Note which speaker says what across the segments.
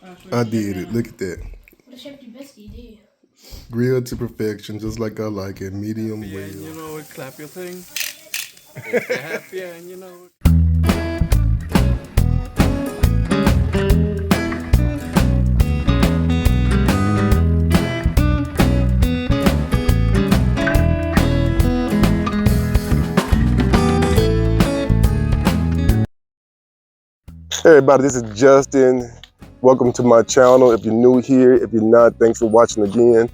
Speaker 1: I did it. Look at that. Grilled to perfection, just like I like it. Medium
Speaker 2: Yeah, and
Speaker 1: well.
Speaker 2: you know it, clap your thing. If you're happy and you know it.
Speaker 1: Hey everybody, this is Justin. Welcome to my channel. If you're new here, if you're not, thanks for watching again.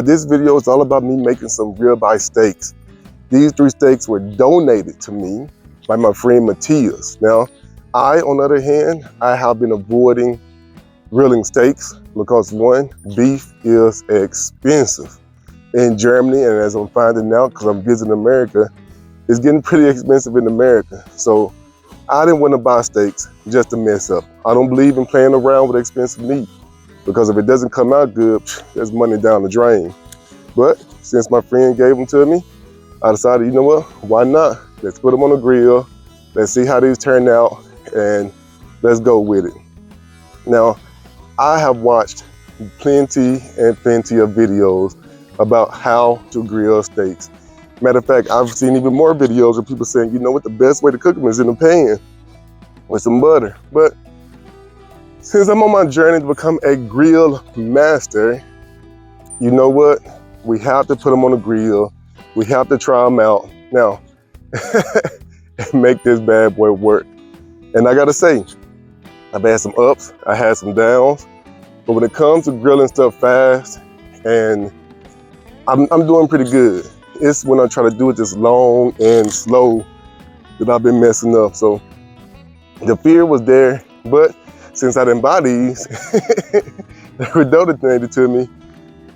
Speaker 1: This video is all about me making some ribeye steaks. These 3 steaks were donated to me by my friend Matthias. Now, on the other hand, I have been avoiding grilling steaks because 1, beef is expensive in Germany, and as I'm finding out because I'm visiting America, it's getting pretty expensive in America. So I didn't want to buy steaks just to mess up. I don't believe in playing around with expensive meat because if it doesn't come out good, there's money down the drain. But since my friend gave them to me, I decided, you know what, why not? Let's put them on the grill. Let's see how these turn out and let's go with it. Now, I have watched plenty and plenty of videos about how to grill steaks. Matter of fact, I've seen even more videos of people saying, you know what, the best way to cook them is in the pan with some butter. But since I'm on my journey to become a grill master, you know what? We have to put them on the grill. We have to try them out now and make this bad boy work. And I gotta say, I've had some ups, I had some downs, but when it comes to grilling stuff fast, and I'm doing pretty good. It's when I try to do it this long and slow that I've been messing up. So the fear was there, but since I didn't buy these, they were donated to me,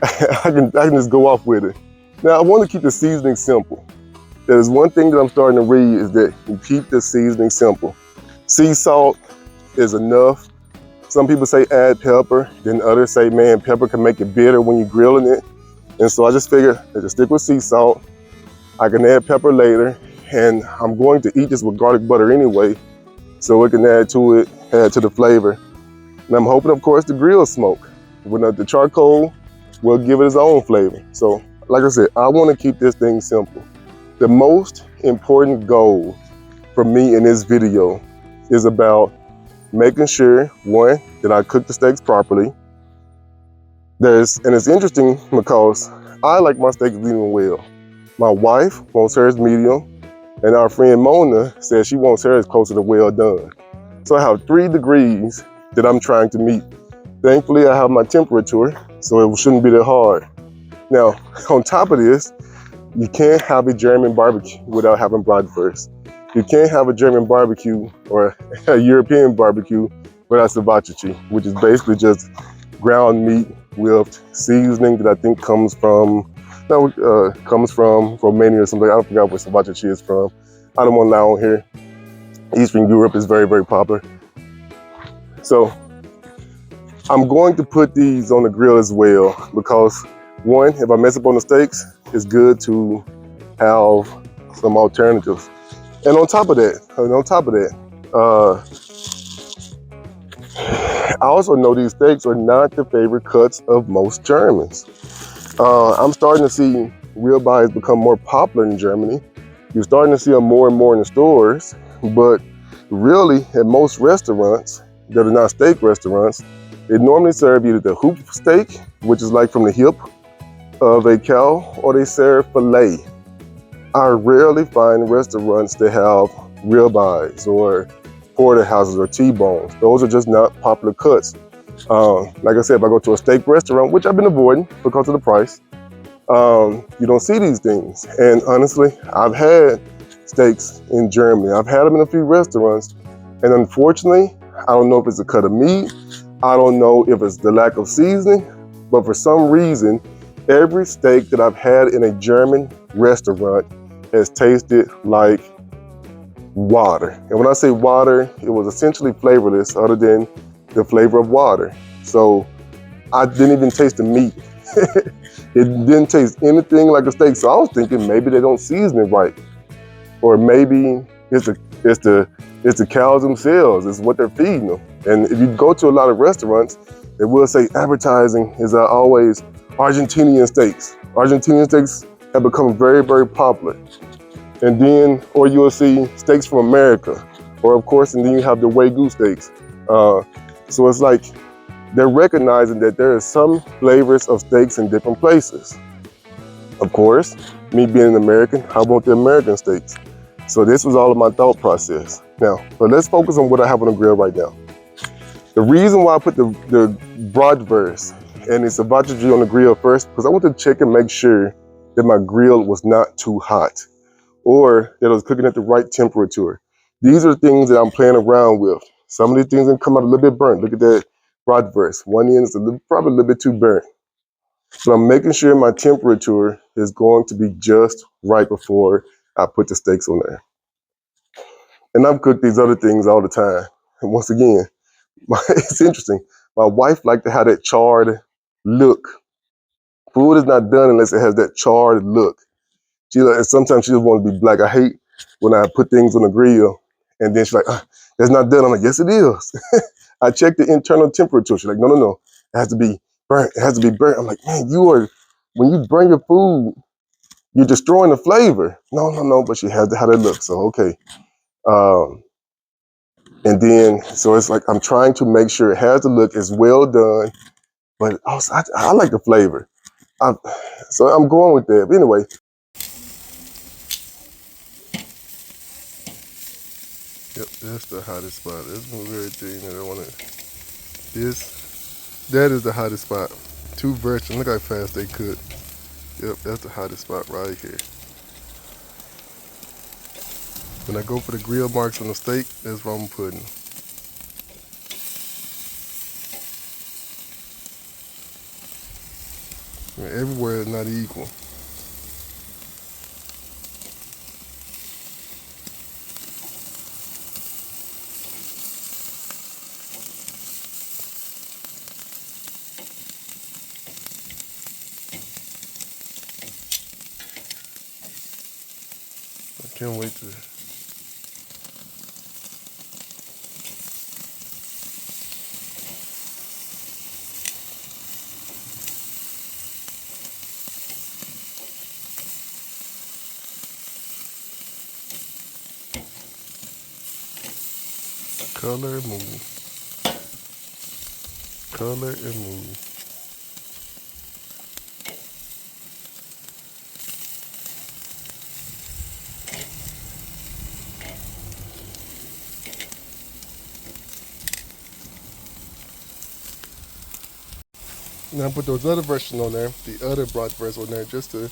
Speaker 1: I can just go off with it. Now I want to keep the seasoning simple. There's one thing that I'm starting to read is that you keep the seasoning simple. Sea salt is enough. Some people say add pepper, then others say, man, pepper can make it bitter when you're grilling it. And so I just figured, let's just stick with sea salt. I can add pepper later, and I'm going to eat this with garlic butter anyway, so it can add to it, add to the flavor. And I'm hoping, of course, the grill smoke. When the charcoal will give it its own flavor. So, like I said, I want to keep this thing simple. The most important goal for me in this video is about making sure, 1, that I cook the steaks properly. And it's interesting because I like my steaks medium well. My wife wants hers medium, and our friend Mona says she wants hers closer to well done. So I have 3 degrees that I'm trying to meet. Thankfully, I have my temperature, so it shouldn't be that hard. Now, on top of this, you can't have a German barbecue without having bratwurst. You can't have a German barbecue or a European barbecue without ceviche, which is basically just ground meat with seasoning that I think comes from Romania or something. I don't forget where ceviche is from. I don't want to lie on here. Eastern Europe is very, very popular. So I'm going to put these on the grill as well because 1, if I mess up on the steaks, it's good to have some alternatives. And on top of that, I also know these steaks are not the favorite cuts of most Germans. I'm starting to see ribeyes become more popular in Germany. You're starting to see them more and more in the stores, but really at most restaurants that are not steak restaurants, they normally serve either the hoop steak, which is like from the hip of a cow, or they serve filet. I rarely find restaurants that have ribeyes or porterhouses or T-bones. Those are just not popular cuts. Like I said, if I go to a steak restaurant, which I've been avoiding because of the price, you don't see these things. And honestly, I've had steaks in Germany. I've had them in a few restaurants. And unfortunately, I don't know if it's a cut of meat. I don't know if it's the lack of seasoning. But for some reason, every steak that I've had in a German restaurant has tasted like water. And when I say water, it was essentially flavorless other than the flavor of water. So I didn't even taste the meat. It didn't taste anything like a steak. So I was thinking maybe they don't season it right. Or maybe it's It's the cows themselves. It's what they're feeding them. And if you go to a lot of restaurants, they will say advertising is always Argentinian steaks. Argentinian steaks have become very, very popular. And then, or you'll see steaks from America, or of course, and then you have the Wagyu steaks. So it's like they're recognizing that there are some flavors of steaks in different places. Of course, me being an American, I want the American steaks. So this was all of my thought process. Now, but let's focus on what I have on the grill right now. The reason why I put the bratwurst and the savagery on the grill first, because I want to check and make sure that my grill was not too hot, or that I was cooking at the right temperature. These are things that I'm playing around with. Some of these things can come out a little bit burnt. Look at that bratwurst. One end is probably a little bit too burnt. But I'm making sure my temperature is going to be just right before I put the steaks on there. And I've cooked these other things all the time. And once again, it's interesting. My wife likes to have that charred look. Food is not done unless it has that charred look. Sometimes she just wants to be black. I hate when I put things on the grill and then she's like, that's not done. I'm like, yes, it is. I check the internal temperature. She's like, no. It has to be burnt. It has to be burnt. I'm like, man, when you burn your food, you're destroying the flavor. No, but she has to have that look. So, okay. And then, so it's like, I'm trying to make sure it has the look, it's well done, but also, I like the flavor. So I'm going with that. But anyway. Yep, that's the hottest spot. That's one very thing that I want to, that is the hottest spot. Two versions, look how fast they cook. Yep, that's the hottest spot right here. When I go for the grill marks on the steak, that's what I'm putting. Everywhere is not equal. I can't wait to. Color and move. Color and move. Now I put those other versions on there, the other bratwurst on there, just to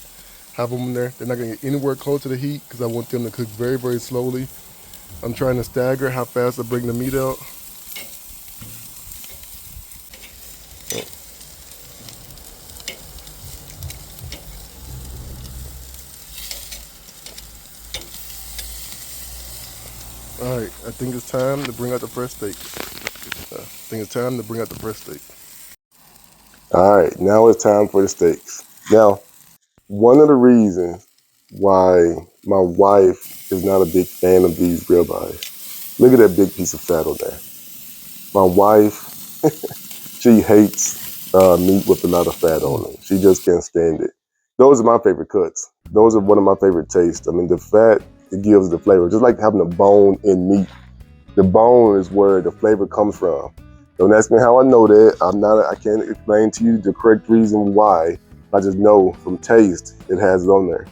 Speaker 1: have them in there. They're not gonna get anywhere close to the heat because I want them to cook very, very slowly. I'm trying to stagger how fast I bring the meat out. All right, I think it's time to bring out the fresh steak. All right, now it's time for the steaks. Now, one of the reasons why my wife is not a big fan of these ribeyes, look at that big piece of fat on there. My wife, she hates meat with a lot of fat on it. She just can't stand it. Those are my favorite cuts. Those are one of my favorite tastes. I mean, the fat, it gives the flavor. Just like having a bone in meat. The bone is where the flavor comes from. Don't ask me how I know that. I can't explain to you the correct reason why. I just know from taste, it has it on there.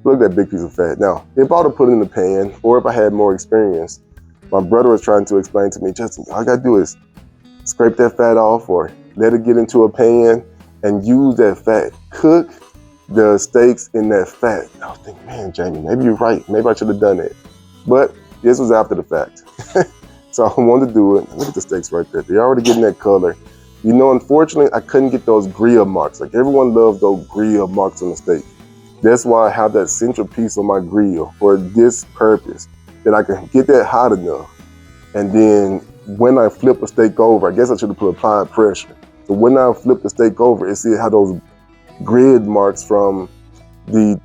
Speaker 1: Look at that big piece of fat. Now, if I would have put it in the pan, or if I had more experience, my brother was trying to explain to me, Justin, all I gotta do is scrape that fat off or let it get into a pan and use that fat. Cook the steaks in that fat. I was thinking, man, Jamie, maybe you're right. Maybe I should have done it. But this was after the fact. So I wanted to do it. Look at the steaks right there. They're already getting that color. You know, unfortunately, I couldn't get those grill marks. Like everyone loves those grill marks on the steak. That's why I have that central piece on my grill for this purpose, that I can get that hot enough. And then when I flip a steak over, I guess I should have put applied pressure. So when I flip the steak over, and see how those grid marks from the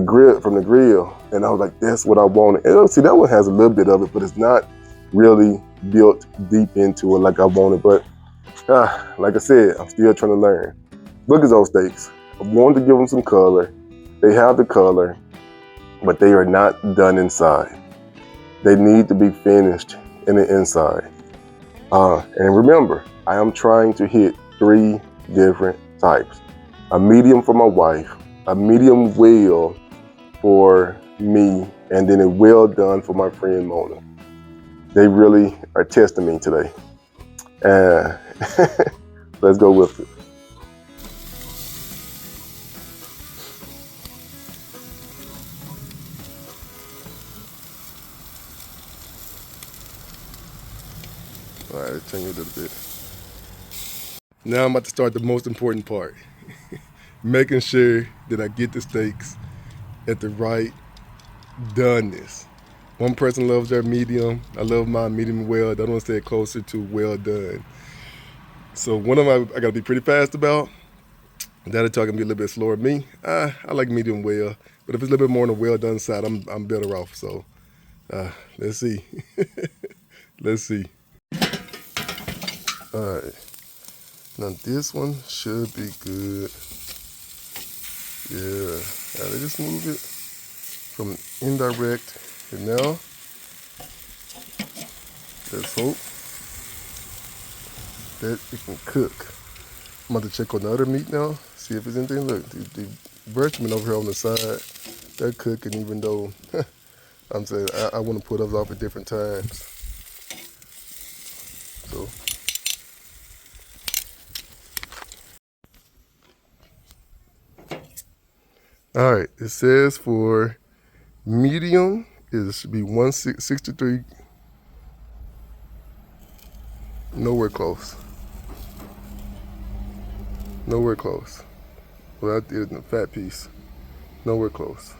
Speaker 1: grill, And I was like, that's what I wanted. And see, that one has a little bit of it, but it's not really built deep into it like I wanted. But like I said, I'm still trying to learn. Look at those steaks. I wanted to give them some color. They have the color, but they are not done inside. They need to be finished in the inside. And remember, I am trying to hit 3 different types. A medium for my wife, a medium well for me, and then a well done for my friend Mona. They really are testing me today. Let's go with it. All right, let's change it a little bit. Now I'm about to start the most important part. Making sure that I get the steaks at the right doneness. One person loves their medium. I love my medium well. I don't want to stay closer to well done. So one of them I gotta be pretty fast about. The other two I can be a little bit slower. Me, I like medium well, but if it's a little bit more on the well done side, I'm better off. So let's see. Let's see. All right. Now this one should be good. Yeah. Now they just move it from indirect, and now let's hope that it can cook. I'm about to check on the other meat now, see if there's anything. Look, the breast meat over here on the side, they're cooking, even though I'm saying I want to put those off at different times. So, all right, it says for medium, it should be 163. Nowhere close. Nowhere close. Well, that is the fat piece. Nowhere close.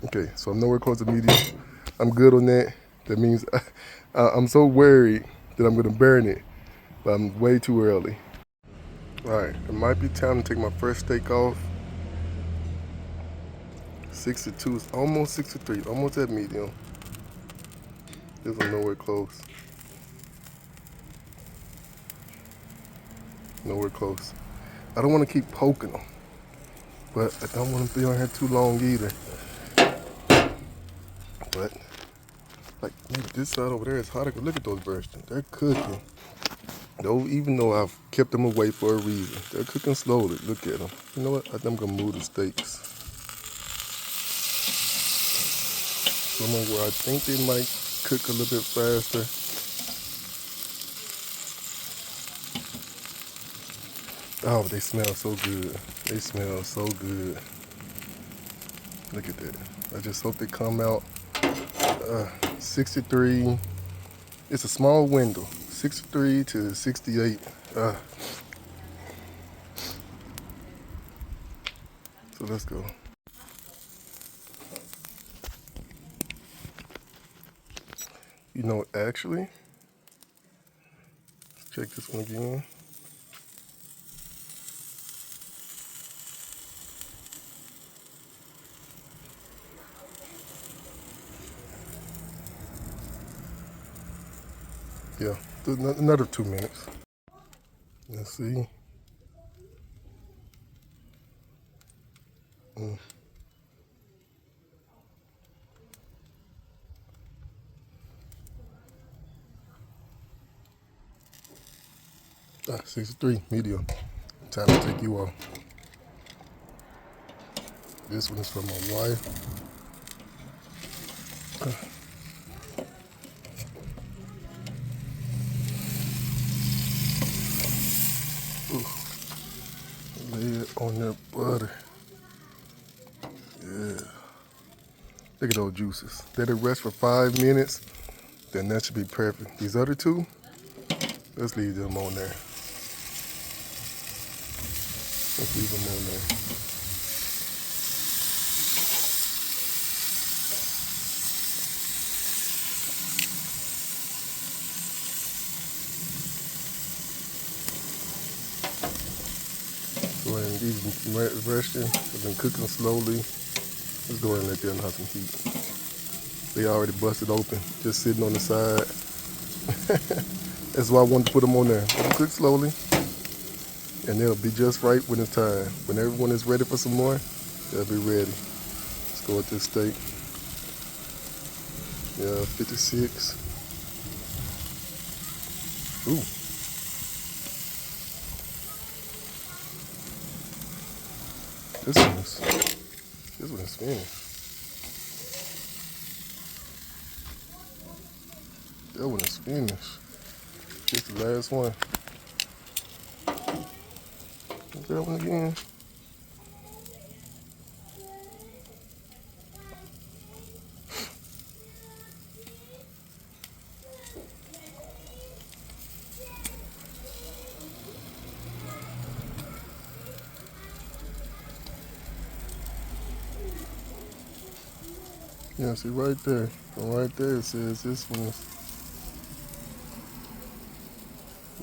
Speaker 1: Okay, so I'm nowhere close to medium. I'm good on that. That means I'm so worried that I'm gonna burn it, but I'm way too early. All right, it might be time to take my first steak off. 62 is almost 63, almost at medium. This one nowhere close. Nowhere close. I don't want to keep poking them, but I don't want to be on here too long either. But like maybe this side over there is hotter. Look at those birds. They're cooking. Though, even though I've kept them away for a reason, they're cooking slowly. Look at them. You know what? I think I'm gonna move the steaks somewhere where I think they might cook a little bit faster. Oh, they smell so good. They smell so good. Look at that. I just hope they come out 63. It's a small window. 63 to 68. So let's go. You know, actually, let's check this one again. Yeah, another 2 minutes. Let's see. 63, medium. Time to take you off. This one is for my wife. Lay it on that butter. Yeah. Look at those juices. Let it rest for 5 minutes, then that should be perfect. These other two, let's leave them on there. Let's leave them on there. So and these resting, I've been cooking slowly. Let's go ahead and let them have some heat. They already busted open, just sitting on the side. That's why I wanted to put them on there. Let them cook slowly, and they'll be just right when it's time. When everyone is ready for some more, they'll be ready. Let's go with this steak. Yeah, 56. Ooh. This one is finished. That one is finished. Just the last one. That one again. Yeah, see right there. From right there it says this one is.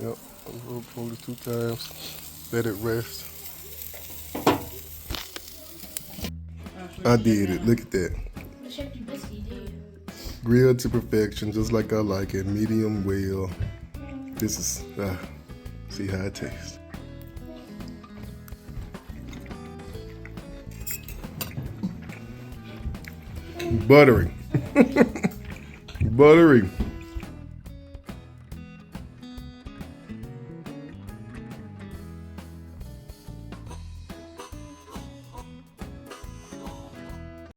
Speaker 1: Yep, I'm gonna pull it 2 times. Let it rest. I did it. Look at that. Grilled to perfection, just like I like it. Medium well. This is, see how it tastes. Buttery. Buttery.